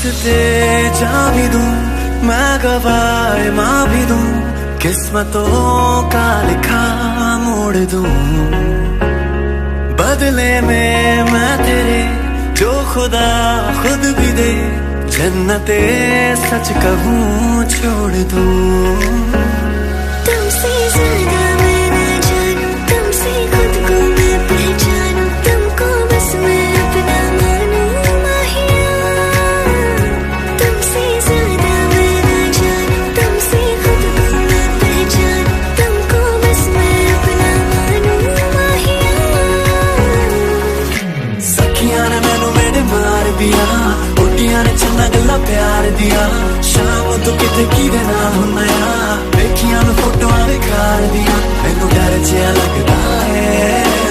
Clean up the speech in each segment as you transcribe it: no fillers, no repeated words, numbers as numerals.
वास्ते जा भी दूं, मैं गवाए माँ भी दूं, किस्मतों का लिखा मोड़ दूं। बदले में मैं तेरे जो खुदा खुद भी दे, जन्नते सच कहूँ छोड़ दूं। तुमसे ज्यादा मैं ना जानूं, तुमसे खुद को मैं पहचानूं, तुमको बस मैं अपना मानूं माहिया। तुमसे ज्यादा मैं ना जानूं, तुमसे खुद को मैं पहचानूं, तुमको बस मैं अपना मानूं माहिया। सखियां ने मैनू मेरे मार दिया, उठियां ने चंगा गल्ला प्यार दिया, शाम तू किते किदे नाल हुन्ना आ, देखियां मैं फोटोआं विखार दिया। मैनू डर जिहा लगदा है,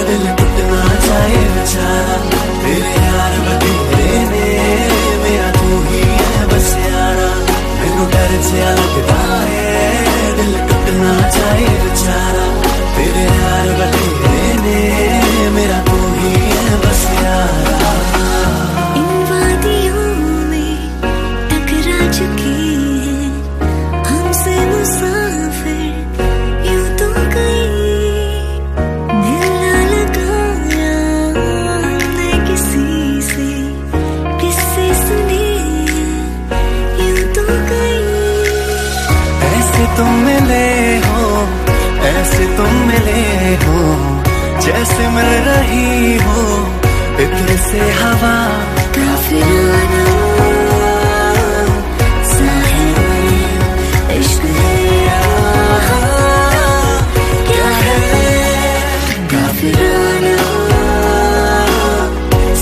दिल टुटना चाहे बेचारा, तेरे यार बथेरे ने, मेरा तू ही है बस यारा। मैनू डर जिहा लगदा है, दिल टुटना चाहे बेचारा, तेरे यार बथेरे ने, मेरा तू ही है बस यारा। इन वादियों में टकरा चुकी है हमसे मुसाफिर यूं तो गई, दिल ना लगाया हमने किसी से, किससे सुने यूं तो गई। ऐसे तुम मिले हो, ऐसे तुम मिले हो, जैसे मिल रही हो इत्र से हवा। काफिराना साहिब इश्क है क्या है, काफिराना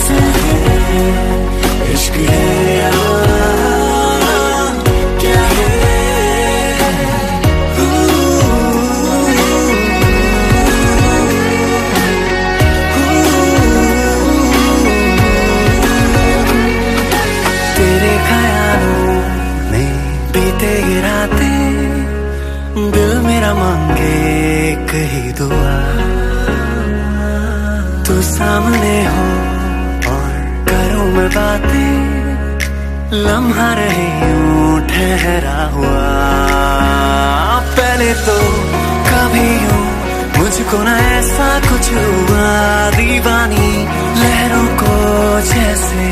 साहिब इश्क है क्या है। तेरे ख्यालों में बीते ये रातें, दिल मेरा मांगे एक ही दुआ, तू सामने हो और करूं मैं बातें, लम्हा रहे यूं ठहरा हुआ। पहले तो कभी यूं मुझको ना ऐसा कुछ हुआ, दीवानी लहरों को जैसे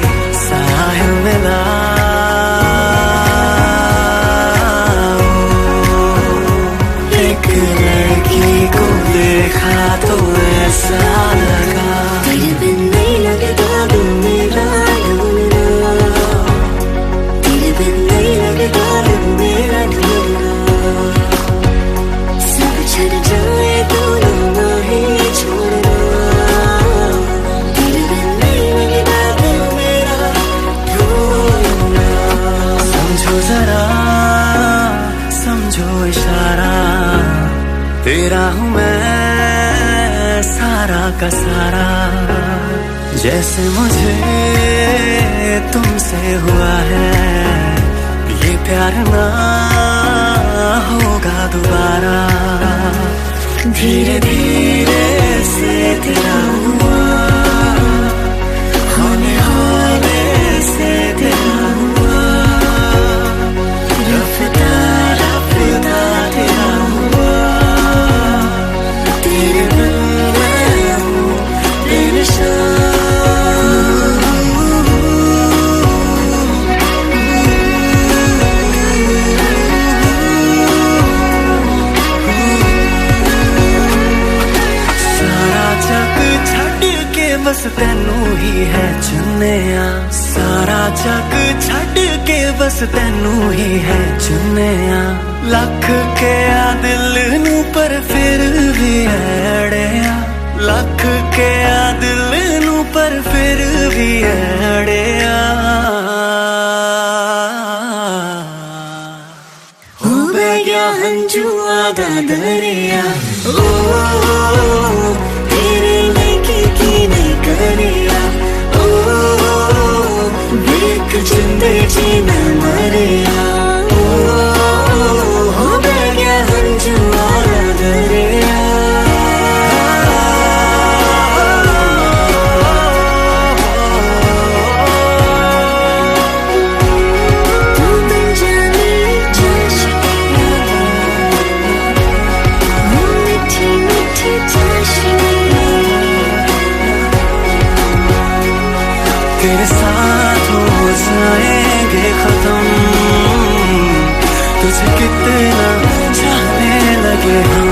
साहिल मिला। एक लड़की को देखा तो ऐसा लगा, तेरे बिन नहीं लगता दिल मेरा ढूंढना, तेरे बिन नहीं लगता दिल मेरा ढूंढना। सब छड़ जाए तो ना ही छोड़ना, तेरे बिन नहीं लगता दिल मेरा ढूंढना। समझो जरा समझो इशारा, तेरा हूँ मैं सारा का सारा, जैसे मुझे तुमसे हुआ है ये प्यार ना होगा दोबारा। धीरे धीरे से तेरा हुआ, होने होने से तेरा हुआ, रफ्ता रफ्ता तेरा हुआ, तेरे बिन मैं हूँ बेनिशान। बस तैनू ही है चुने आ, सारा जग छड़ के बस तैनू ही है चुने आ। लख के आ दिल नू पर फिर भी अड़िया, लख के आ दिल नू पर फिर भी अड़िया। हो गया हंजुआ दा दरिया, ओ तेरे लेके की नहीं करिया, ओ देख जिंदे जी न मरिया, हो गया हंजुआ दा दरिया। तेरे साथ हो जाएंगे खत्म, तुझे कितना चाहने लगे हम।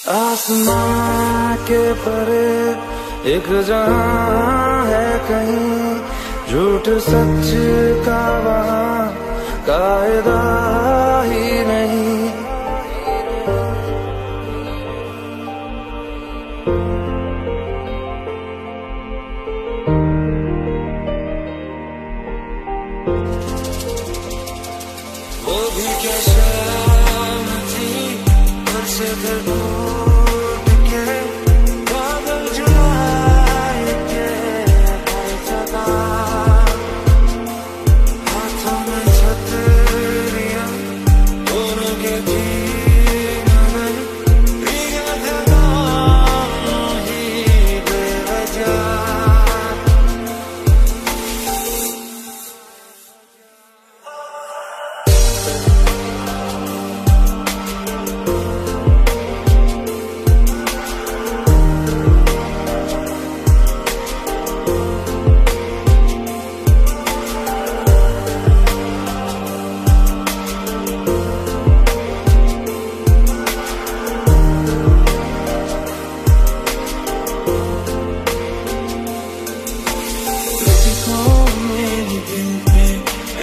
आसमां के परे एक जहां है कहीं, झूठ सच का वहां कायदा ही नहीं। वो भी क्या शाम थी, मुझसे टूट के बादल जुलाए के जगा, हाथों में छतरियां दोनों के भीगने, भीगा था ही बेवजह।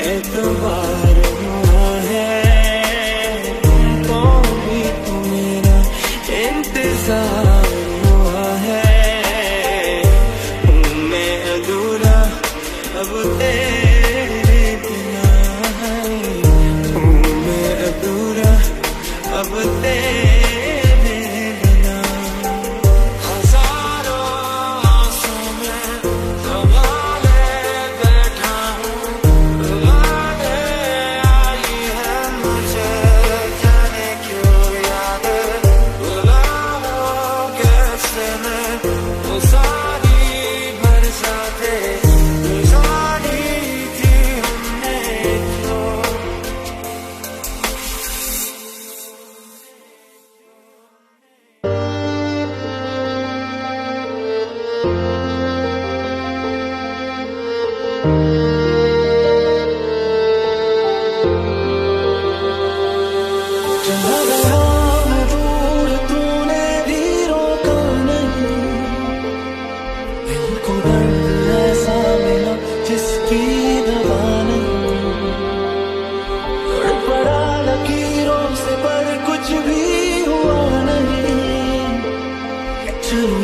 एतबार हुआ है, तुमको भी तो मेरा इंतजार हुआ है। हूँ मैं अधूरा अब तेरे बिना, हूँ मैं अधूरा अब तेरे बिना। हजारों आंसू में संभाले बैठा हूँ,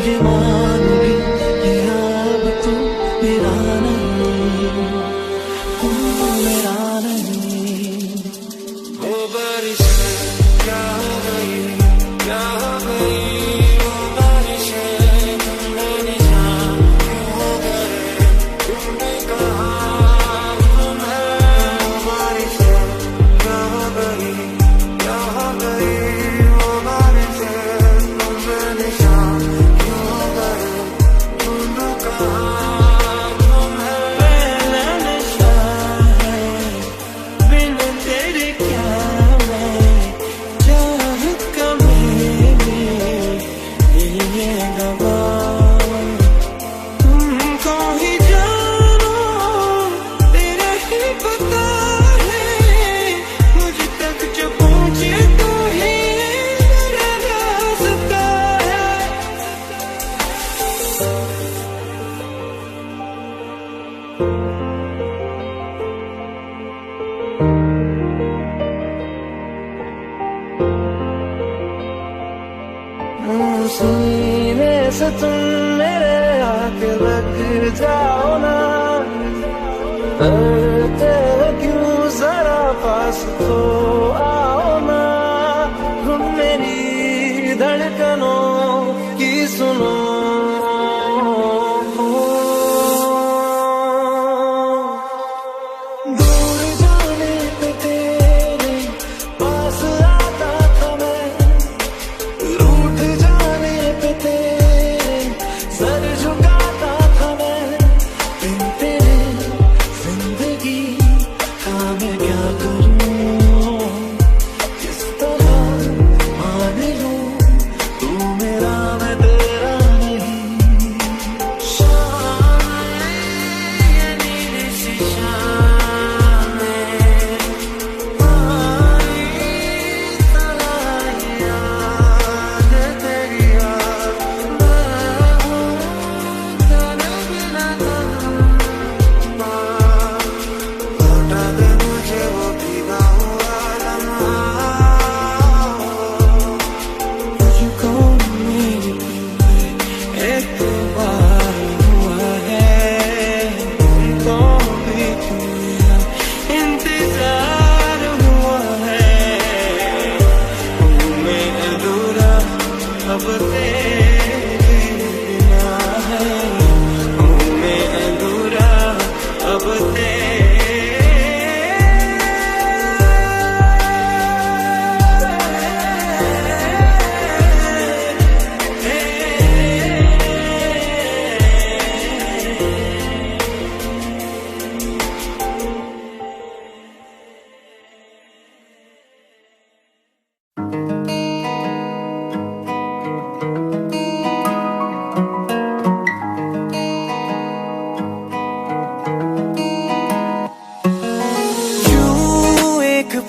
ये मान भी लिया अब तू मेरा नहीं, तू मेरा नहीं। वो बारिश क्या हो गई, क्या हो गई, वो बारिश तुमने निशान क्यों हो गए, तुमने कहा तुम है। वो बारिश क्या हो गई, क्या हो गई, वो बारिश तुमने निशान क्यों हो गए, तुमने कहा तुम है। पहला नशा है बिन तेरे क्या मैं, चाहत का मेरे ये गवा। तुमको ही जानो तेरा ही पता है, मुझ तक जो पहुंचे तो ही मेरा रास्ता है। सीने से तुम मेरे आके लग जाओ ना, डरते हो क्यों जरा पास तो आओ ना, तुम मेरी धड़कनों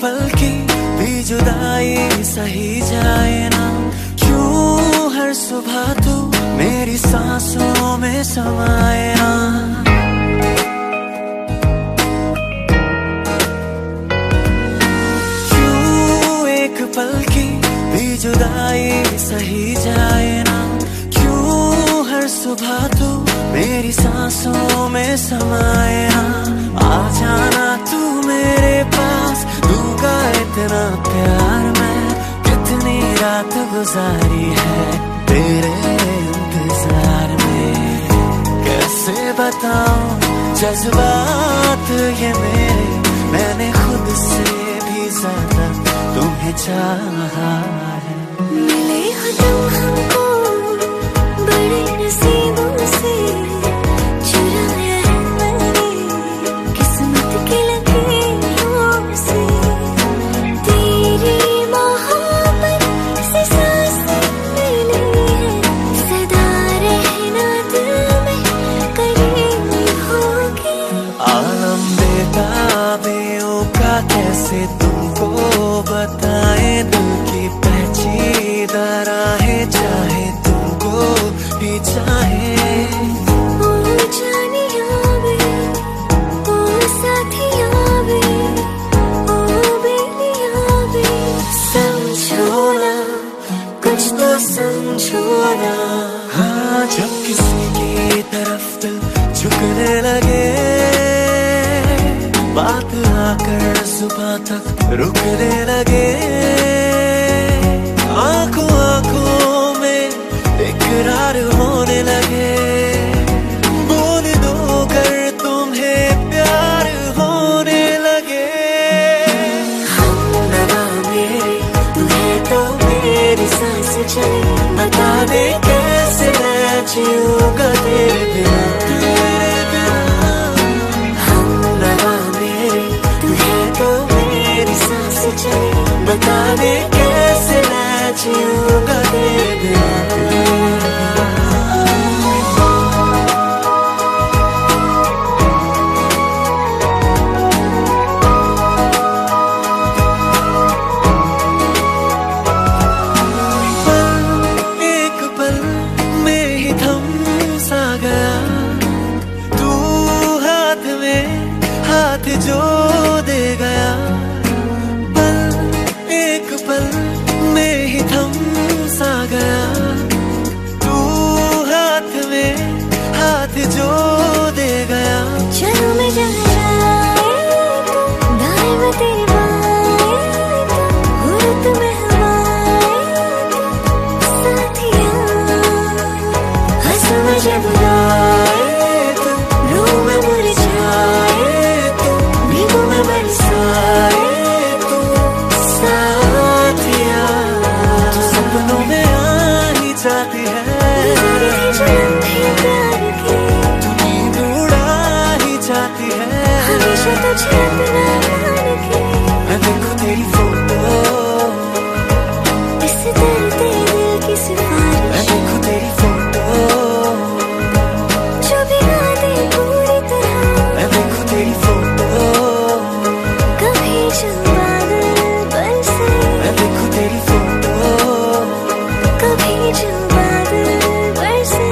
पल की भी जुदाई सही जाए ना, क्यों हर सुबह तू मेरी सांसों में समाए ना। क्यों एक पल की भी जुदाई सही जाए ना, क्यों हर सुबह तू मेरी सांसों में समाए ना। आ जाना तू मेरे पास, दूंगा इतना प्यार मैं, कितनी रात गुजारी है तेरे इंतजार में। कैसे बताऊं जज्बात ये मेरे, मैंने खुद से भी ज्यादा तुम्हें चाहा है। मिले हो तुम हमको बड़े नसीबों से, चुराया है मैंने किस्मत की लकीरों से। तेरी मोहब्बत से सांसें मिली है, सदा रहना दिल में करीब होगी। आलम बेताबियों का कैसे तुमको बताए, दिल की पेचीदा राहें चाहे तुमको भी चाहे। ओ जानिया वे, ओ साथिया वे, ओ बेलिया वे, समझो ना कुछ तो समझो ना। हाँ, जब किसी की तरफ दिल झुकने लगे, बात आकर सुबह तक रुकने लगे। आंखों आंखों में इकरार होने लगे, बोल दो कर तुम्हें प्यार होने लगे। हम लगा मेरे तू है तो मेरी सांस चले, बता दे कैसे मैं जीऊंगा तेरे बिना, तेरे बिना। हम लगा मेरे तू है तो मेरी सांस चले, बता दे कैसे मैं जीऊंगा तेरे बिना। एक पल में ही थम सा गया, तू हाथ में हाथ जो दे गया। पल एक पल में ही थम सा गया, तू हाथ में हाथ जो दे गया। चलो मैं जहाँ जाए तो दाएं में तेरे बाएं तो, हुर्रत में हवाएं तो साथिया। हंस में जब गाए तो, रूह में मुरझाए तो, भीगो में बरसाए तो साथिया। तू सपनों में आ ही जाती है, गुज़रे हैं जो लम्हे प्यार के, तू नींद उड़ा ही जाती है। हमेशा तुझे अपना मान के, मैं देखूं तेरी फोटो, इस दर्द दिल की मैं सिफारिश, देखूं तेरी फोटो, जो भिगा दे पूरी तरह। मैं देखूं तेरी फोटो, कभी जो बादल बरसे, मैं देखूं तेरी फोटो। कभी जो बादल बरसे।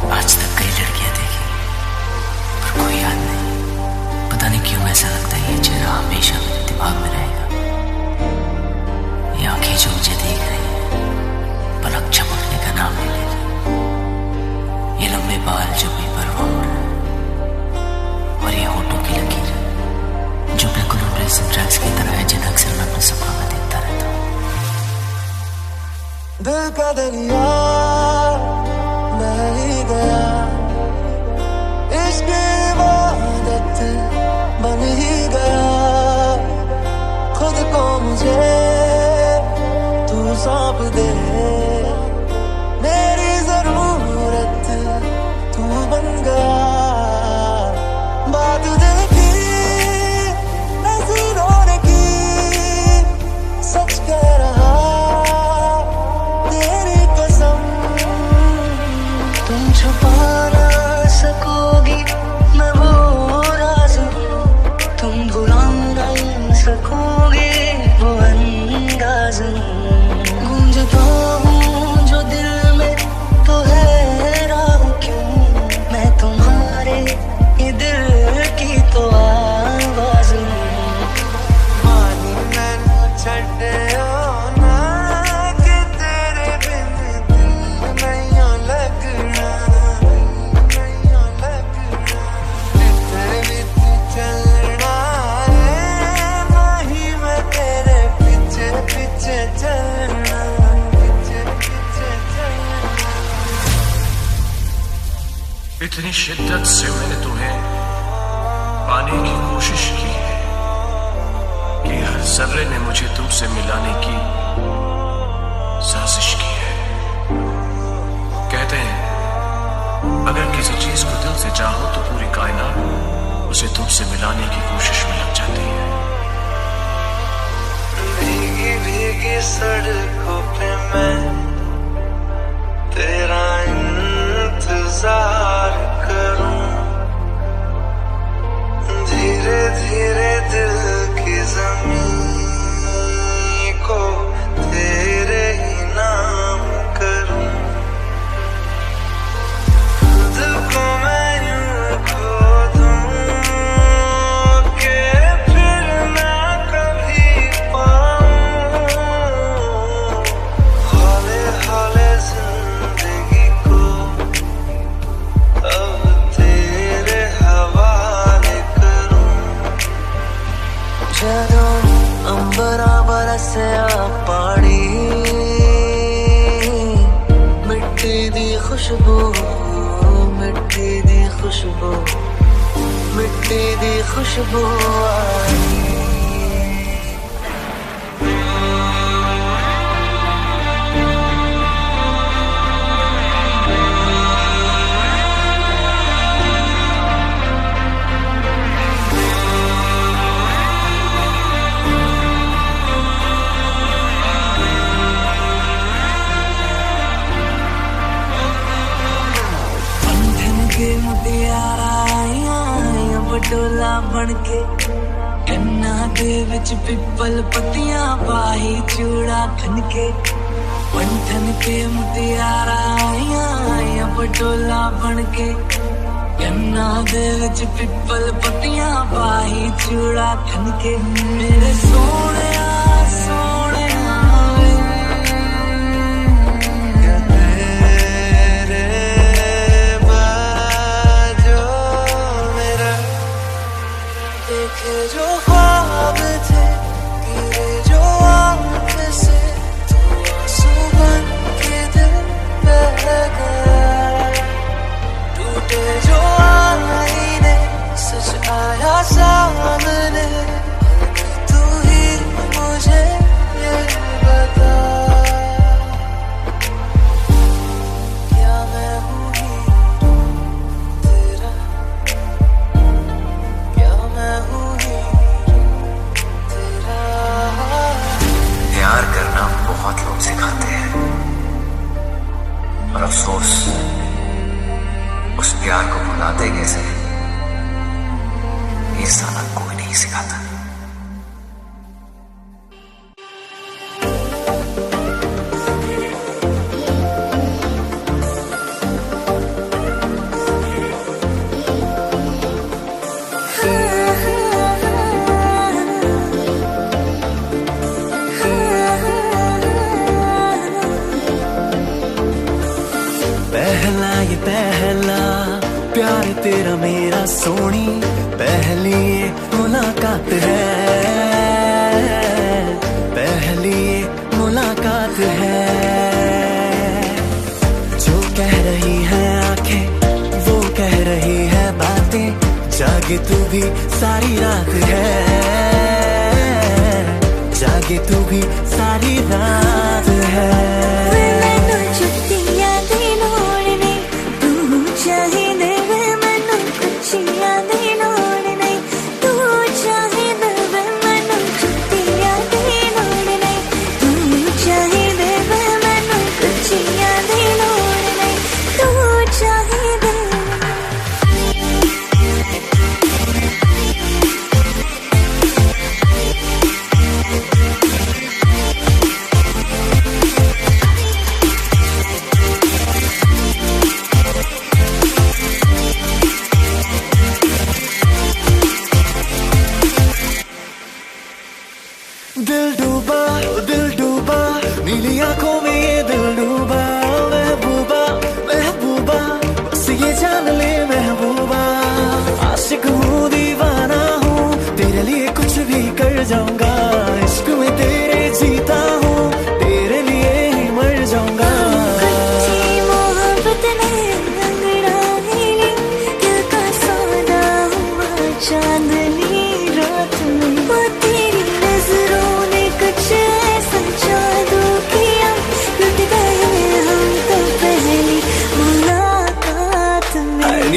आज तक कई लड़कियां देखी पर कोई याद नहीं, पता नहीं क्यों ऐसा लगता है ये चेहरा हमेशा मेरे दिमाग में रहेगा। ये आंखें जो मुझे देख रही है, पलक झपकने का नाम नहीं ले रही। ये लंबे बाल जो बेपरवाह हो रहे हैं, और ये होठों की लकीर जो बिल्कुल रेसिंग ट्रैक्स की तरह है, जिन्हें अक्सर मैं अपने सपनों में देखता रहता हूँ। दिल का दरिया बह ही गया, इश्क इबादत बन ही गया। खुद को मुझे तू सौंप दे, इतनी शिद्दत से मैंने तुम्हें पाने की कोशिश की है कि हर जर्रे ने मुझे तुमसे मिलाने की साजिश की है। कहते हैं अगर किसी चीज को दिल से चाहो तो पूरी कायनात उसे तुमसे मिलाने की कोशिश में लग जाती है। भीगी भीगी सड़कों पे मैं तेरा इंतजार करूं, धीरे धीरे दिल की ज़मीं को तेरे ही नाम करूं। खुद को मैं यूं खो दूं कि फिर ना कभी पाऊं। हौले हौले जिंदगी को अब तेरे हवाले करूं। ਜਦੋਂ ਅੰਬਰਾਂ ਬਰਸਿਆ ਪਾਣੀ, ਮਿੱਟੀ ਦੀ ਖੁਸ਼ਬੂ, ਮਿੱਟੀ ਦੀ ਖੁਸ਼ਬੂ, ਮਿੱਟੀ ਦੀ ਖੁਸ਼ਬੂ ਆਈ। ਮੁਟਿਆਰਾਂ ਆਈਆਂ ਬਟੋਲਾ ਬਣ ਕੇ, ਕੰਨਾਂ ਦੇ ਵਿੱਚ ਪਿੱਪਲ ਪੱਤੀਆਂ ਪਾਈ ਚੂੜਾ ਖਨ ਕੇ। ਪੰਠਨ ਕੇ ਮੁਟਿਆਰਾਂ ਆਈਆਂ ਬਟੋਲਾ ਬਣ ਕੇ, ਕੰਨਾਂ ਦੇ ਵਿੱਚ ਪਿੱਪਲ ਪੱਤੀਆਂ ਪਾਈ ਚੂੜਾ ਖਨ ਕੇ। ਮੇਰੇ ਸੋਹਣਿਆ ਸੋਹਣਿਆ जो ख्वाब थे गिरे जो आँख से, तो आंसू बन के दिल बह गया। टूटे जो आईने सच आया सामने, तू ही मुझे ये बता, क्या मैं हूँ ही तेरा, क्या मैं हूँ प्यार करना बहुत लोग सिखाते हैं, और अफसोस उस प्यार को भुलाते कैसे ये साला कोई नहीं सिखाता। पहला प्यार तेरा मेरा सोनी, पहली ये मुलाकात है, पहली ये मुलाकात है। जो कह रही है आंखें वो कह रही है बातें, जागे तू भी सारी रात है, जागे तू भी सारी रात है।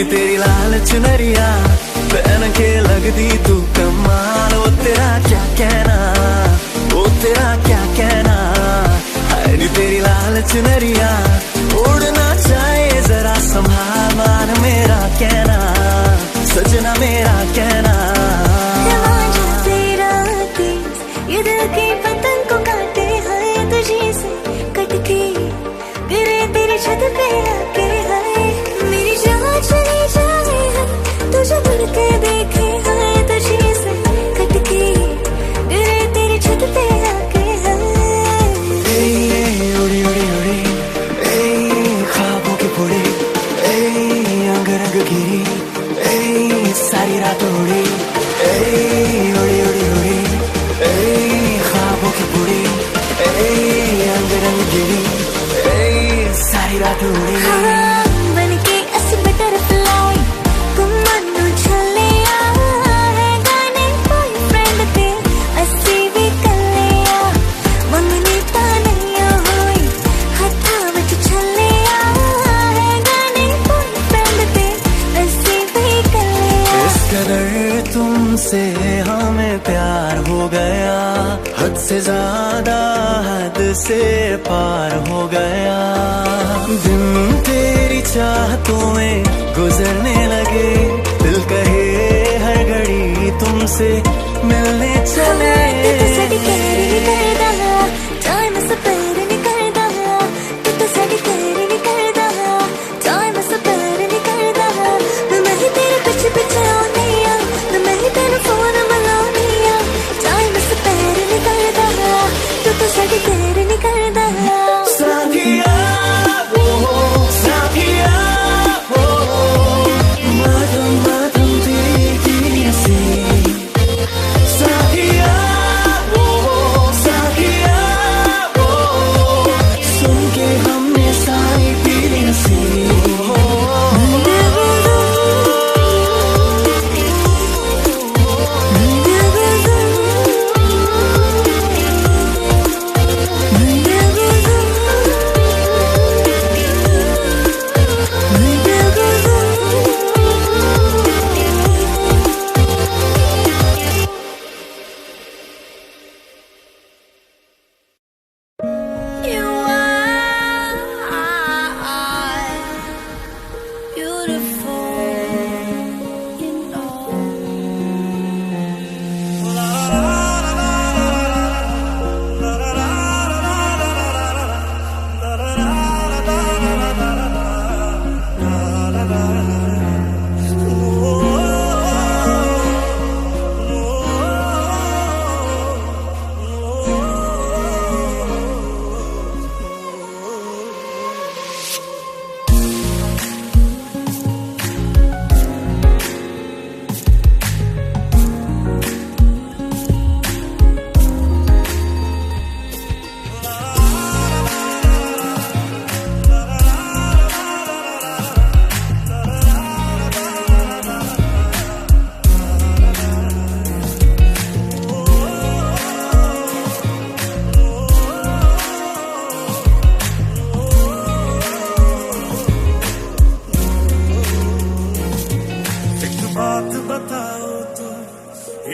नी तेरी लाल चुनरिया पहन के लगदी तू कमाल। वो तेरा क्या कहना, वो तेरा क्या कहना। हाय नी तेरी लाल चुनरिया उड़ना चाहे जरा संभाल। मान मेरा कहना, सजना मेरा कहना। ये दिल की पतंग को काटे हाय तुझी से कटके गिरे तेरी छत पे आके हाय। मेरी जान चली जाए है तुझे भूल के देखे हाय तुझी से कटके गिरे तेरी छत पे आके हाय। उड़ी उड़ी उड़ी ख्वाबों की पुड़ी अंग रंग घिरी सारी रात उड़ी उड़ी उड़ी उड़ी ख्वाबों की पुड़ी अंग रंग गिरी सारी रात उड़ी। बन के ऐसी बटरफ्लाई तुम मनु चले है गाने बॉयफ्रेंड ते ऐसी भी कर लिया मंगनी तानिया होई हथा विच चले है गाने बॉयफ्रेंड ते ऐसी भी कर लिया। इस कदर तुमसे हमें प्यार हो गया, हद से ज्यादा हद से पार हो गया। दिन तेरी चाहतों में गुजरने लगे, दिल कहे हर घड़ी तुमसे मिलने चले। टाइम स्पेयर नहीं करदा तू तो साडी केयर नहीं करदा। टाइम स्पेयर नहीं करदा मैं ही तेरे पीछे पीछे आनी आ मैं ही तेरे फोन मिलानी आ। टाइम स्पेयर नहीं करदा तू तो साडी केयर नहीं करदा। साथिया साथिया मधुम मधुम तेरी सी साथिया साथिया सुन के हमने सारी तेरी सी।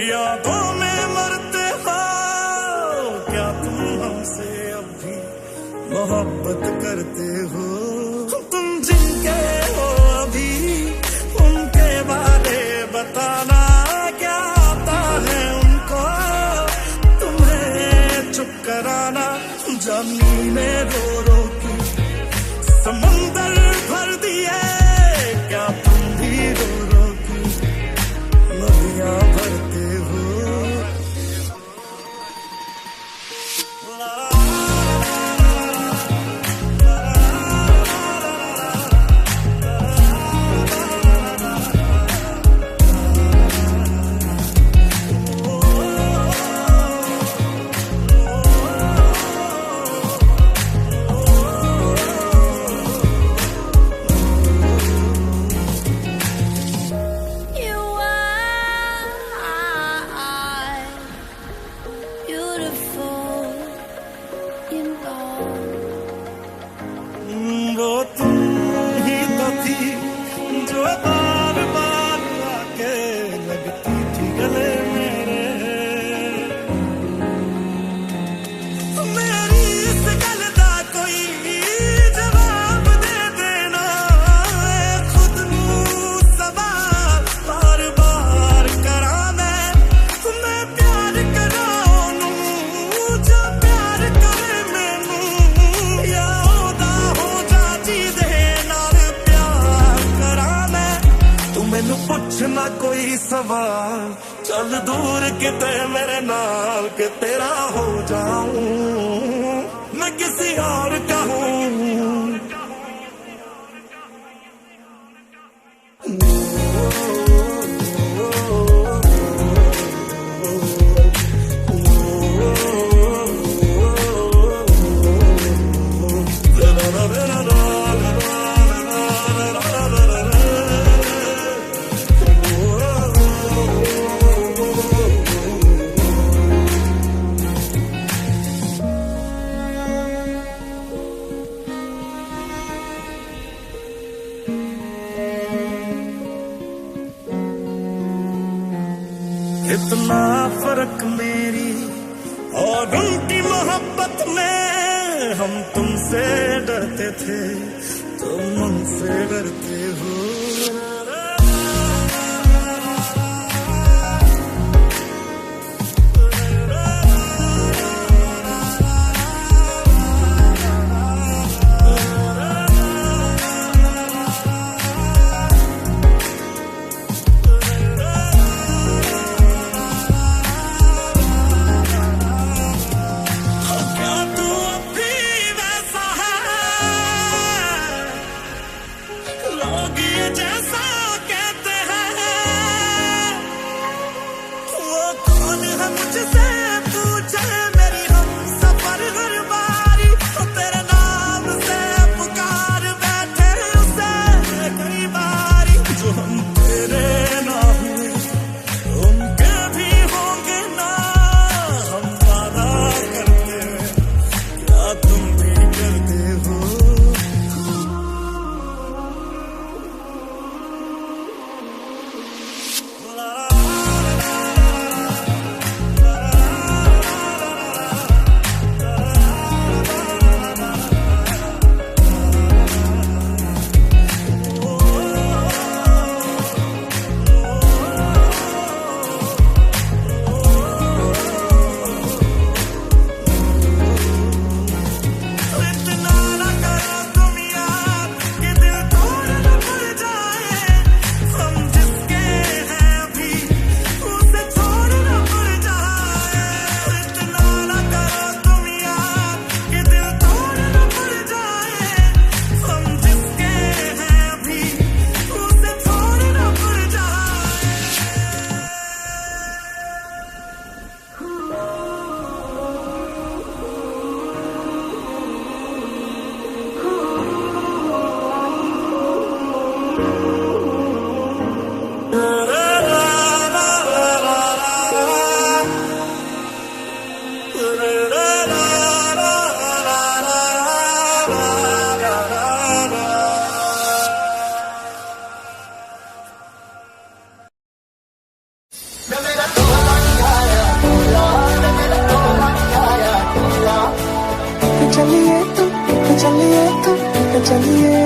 यादों में मरते हो क्या तुम हमसे अब भी मोहब्बत करते हो। तुम जिनके हो अभी उनके बारे बताना क्या आता है उनको तुम्हें चुप कराना। जमीने रो रो के समंदर भर दिए क्या तुम भी रो रो के नदियां भरते हो। ना कोई सवाल, चल दूर किते मेरे नाल के तेरा हो जाऊं मैं किसी और का हूं। इतना फर्क मेरी और उनकी मोहब्बत में, हम तुमसे डरते थे तुम हमसे डरते हो। जैसा कहते हैं वो कौन है मुझसे पूछे मेरी हम सफर हर बारी, तेरे नाम से पुकार बैठे उसे कई बारी। जो हम तेरे ना हुए उनके भी होंगे ना, हम वादा करते क्या तुम भी करते हो। चलिए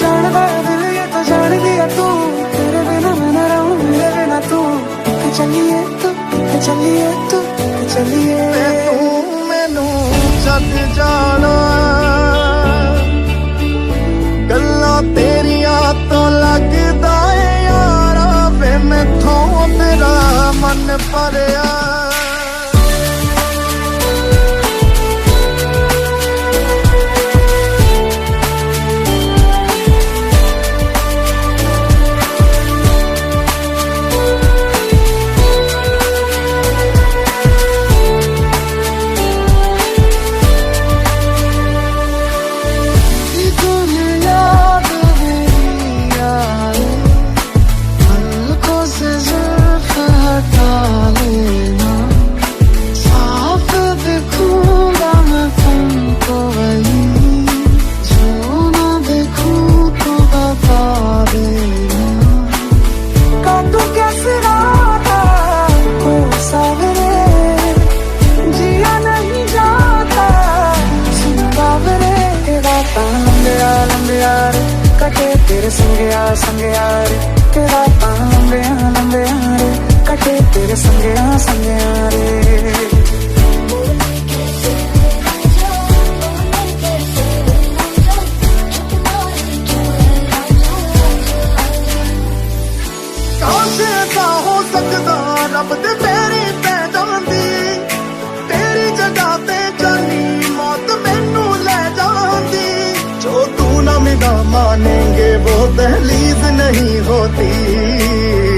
जान दिल ये तो जान लिया तू, तेरे बिना मैं न रहूं मेरे बिना तू। चलिए तू चलिए तू चलिए मैनू जग जाना गल्ला तेरिया तो लगदा है यारा, वे मैथों तेरा मन भरिया। तेरे संगे यार के रातां लंबे रे, कटे तेरे संगे रे। रब दे मेरी पै जांदी तेरी जगह ते जानी मौत मैनू ले जांदी जो तू ना मिला मानेंगे वो दहलीज नहीं होती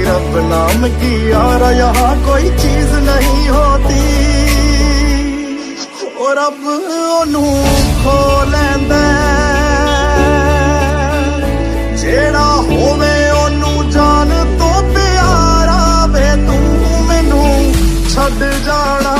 रब नाम की यारा यहाँ कोई चीज नहीं होती और रब ओनू खो लैंदा जेड़ा होवे ओनू जान तो प्यारा वे तू मैनू छड्ड जाना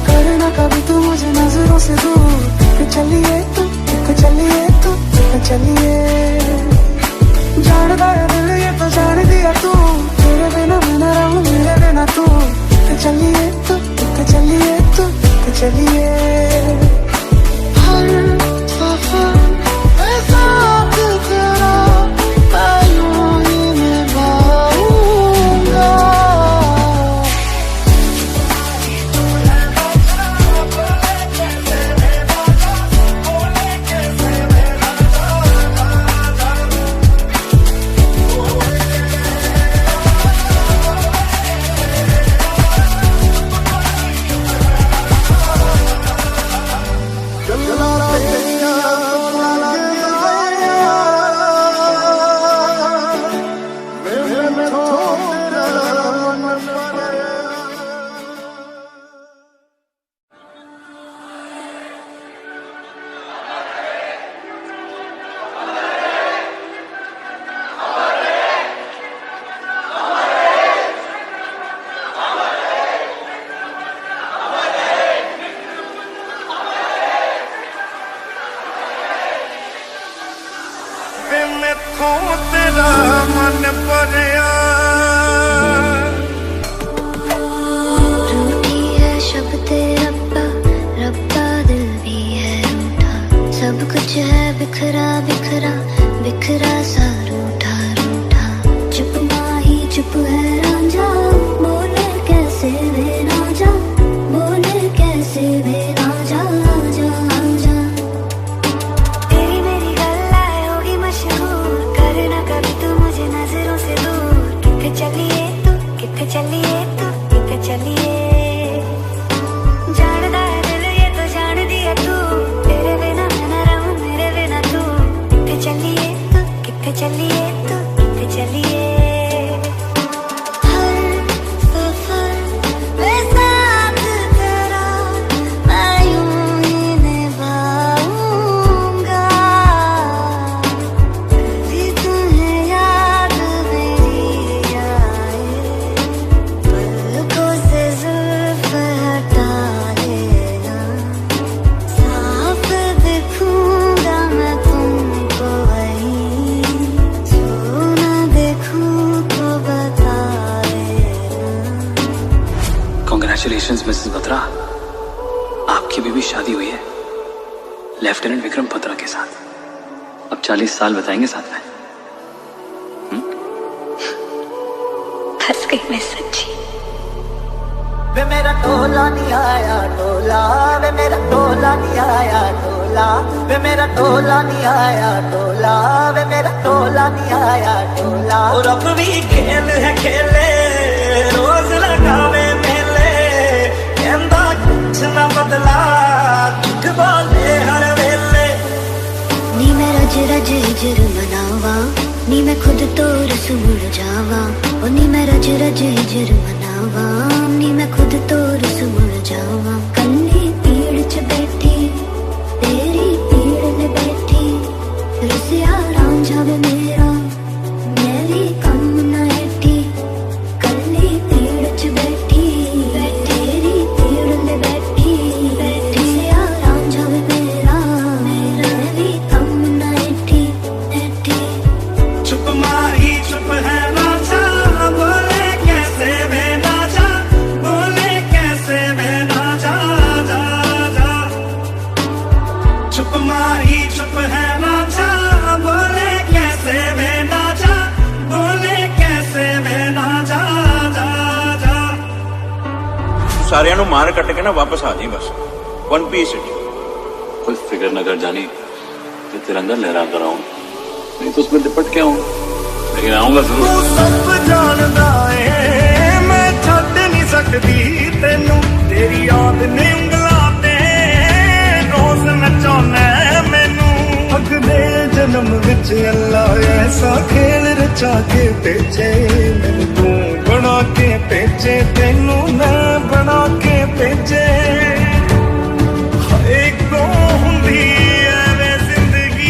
करना कभी तू मुझे नजरों से दूर चलिए तू चलिए जानदा है दिल ये तो जान दिया तू तेरे बिना मैं न रहूं मेरे बिना तू चलिए चलिए हर सफर ऐसा तेरा पायूं ही निभाऊंगा तेरा मन भरिया रूठी है शब्द रब्बा रब्बा दिल भी है रूठा सब कुछ है बिखरा बिखरा बिखरा सा रूठा रूठा चुप माही चुप है रांझा बोले कैसे वे रांझा बोले कैसे वे रांझा जा जा तेरी मेरी गल्लाएं होगी मशहूर करना कभी तू मुझे नजरों से दूर किथे चलिए तू किथे चलिए तू किथे चलिए जानदा है दिल ये तो जान दिया तू तेरे बिना मैं न रहूं मेरे बिना तू किथे चलिए तू किथे चलिए तू किथे चलिए हर सफर में साथ तेरा मैं यूं ही निभाऊंगा भी तुम्हें याद मेरी आए पलकों से जुल्फ हटा लेना साफ देखूंगा मैं तुमको वहीं जो ना देखूं तो बता देना कॉन्ग्रेचुलेशंस मिसेस बत्रा, आपकी भी शादी हुई है लेफ्टिनेंट विक्रम बत्रा के साथ। अब 40 साल बताएंगे साथ में। फंस गई मैं सच्ची वे मेरा टोला नहीं आया टोला वे मेरा टोला नहीं आया टोला वे मेरा टोला नहीं आया टोला वे मेरा टोला नहीं आया टोला और अब भी खेल है खेले रोज लगावे मेले कहंदा कुछ ना बदला झूठ बोले हर वेले नी मैं रज रज हिजर मनावा नी मैं खुद तो रस मुड़ जावा ओ नी मैं रज रज हिजर मनावा नी मैं खुद तो रस मुड़ जावा कन्नी पीड़ च बैठी तेरी पीड़ ने बैठी रसिया रांझा वे मेरा मेरी कम न ऐठी कन्नी पीड़ च बैठी तेरी पीड़ ने बैठी रसिया रांझा वे मेरा मेरी कम न ऐठी ऐठी चुप माही चुप है राजा बोले कैसे वे राजा बोले कैसे वे राजा चुप है ना जा, बोले कैसे मैं ना जा, बोले कैसे मैं ना जा, जा जा। सारियां नू मार कट के ना वापस आ जी बस, वन पीस। कोई फिक्र न कर जानी कि तिरंगा लहरा कर आऊं, नहीं तो उसमें लिपट के आऊं, लेकिन आऊंगा जरूर। तू सब जानदा है मैं छੱਡ नहीं सकदी तेनू, तेरी याद ने ਉਂਗਲਾਂ ਤੇ ਰੋਜ਼ ਨਚਾਉਣਾ ਮੈਨੂੰ। ਅਗਲੇ ਜਨਮ ਵਿੱਚ ਅੱਲਾ ਐਸਾ ਖੇਲ ਰਚਾ ਕੇ ਭੇਜੇ ਮੈਨੂੰ।